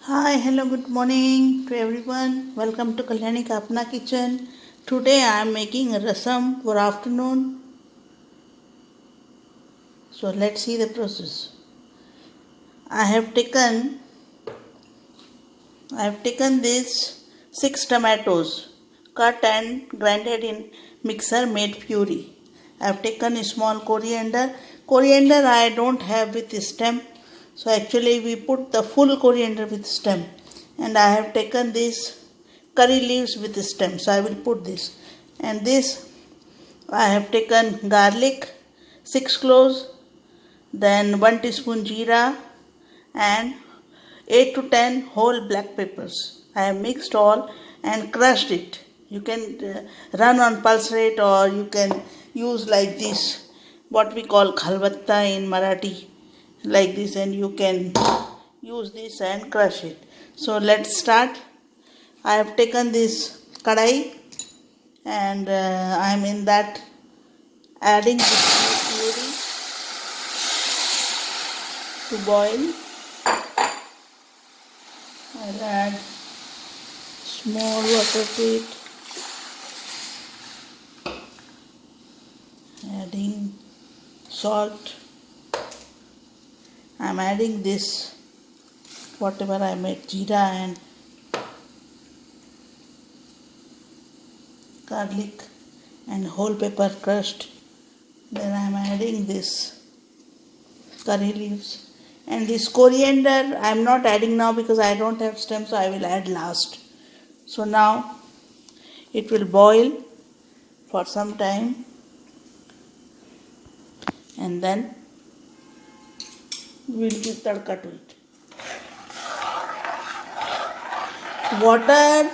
Hi, hello, good morning to everyone. Welcome to Kalyani Kapna Kitchen. Today I am making a rasam for afternoon. So let's see the process. I have taken this 6 tomatoes, cut and grinded in mixer, made puree. I have taken a small coriander. Coriander I don't have with stem, so actually we put the full coriander with stem. And I have taken this curry leaves with stem, so I will put this. And this I have taken garlic, 6 cloves, then 1 teaspoon jeera, and 8 to 10 whole black peppers. I have mixed all and crushed it. You can run on pulse rate, or you can use like this, what we call khalvatta in Marathi, like this, and you can use this and crush it. So let's start. I have taken this kadai, and I am in that adding this puree to boil. I'll add small water to it, adding salt. I'm adding this whatever I made, jeera and garlic and whole pepper crushed. Then I'm adding this curry leaves. And this coriander I'm not adding now because I don't have stem, so I will add last. So now it will boil for some time, and then we will give tadka to it. Water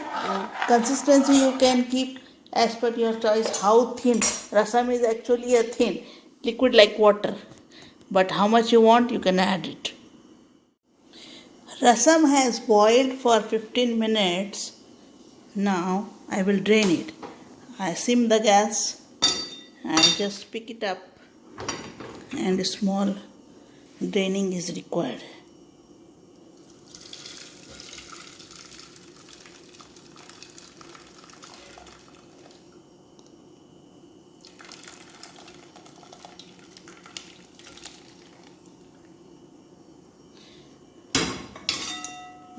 consistency you can keep as per your choice. How thin? Rasam is actually a thin liquid like water, but how much you want you can add it. Rasam has boiled for 15 minutes. Now I will drain it. I sim the gas and just pick it up, and a small draining is required.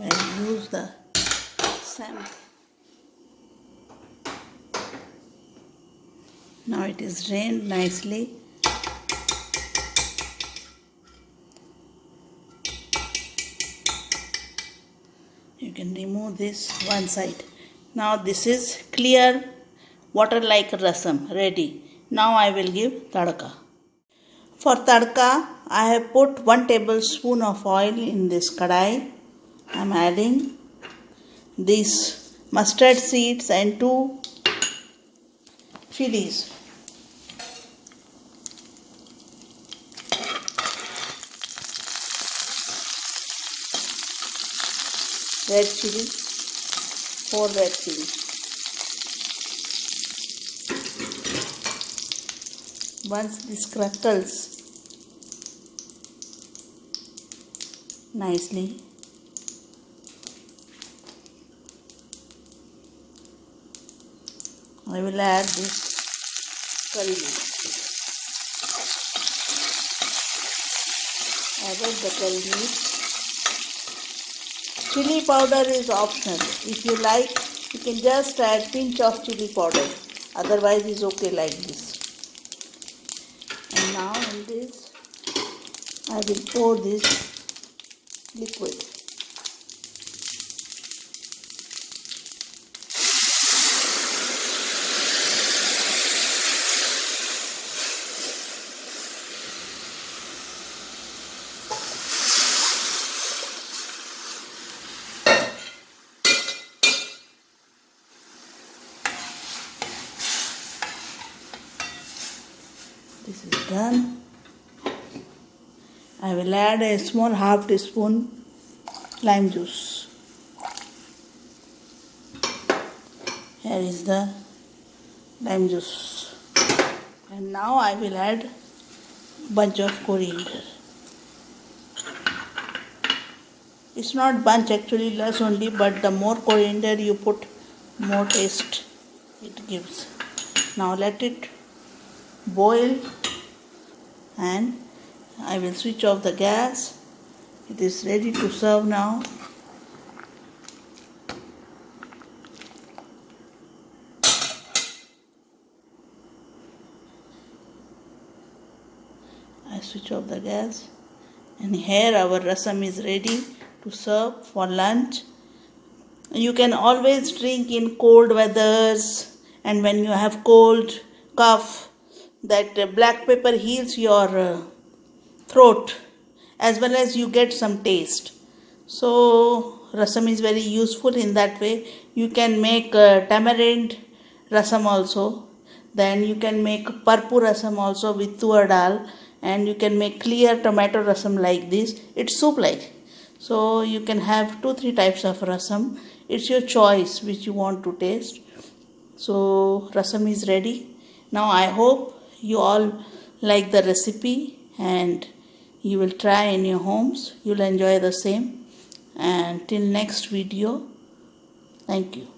I use the sand. Now it is drained nicely. You can remove this one side. Now this is clear water like rasam ready. Now I will give tadka. For tadka, I have put 1 tablespoon of oil in this kadai. I am adding these mustard seeds and 2 chilies. Red chili, 4 red chilies. Once this crackles nicely, I will add this curry leaf. Added the curry leaf. Chili powder is optional. If you like, you can just add pinch of chili powder. Otherwise, it's okay like this. And now in this, I will pour this liquid. This is done. I will add a small half teaspoon lime juice. Here is the lime juice. And now I will add bunch of coriander. It's not bunch, actually less only, but the more coriander you put, more taste it gives. Now let it boil and I will switch off the gas. It is ready to serve now. I switch off the gas and here our rasam is ready to serve for lunch. You can always drink in cold weathers, and when you have cold, cough, that black pepper heals your throat as well as you get some taste. So rasam is very useful in that way. You can make tamarind rasam also. Then you can make parpu rasam also with tur dal, and you can make clear tomato rasam like this. It's soup like. So you can have 2-3 types of rasam. It's your choice which you want to taste. So rasam is ready. Now I hope you all like the recipe and you will try in your homes. You'll enjoy the same. And till next video, thank you.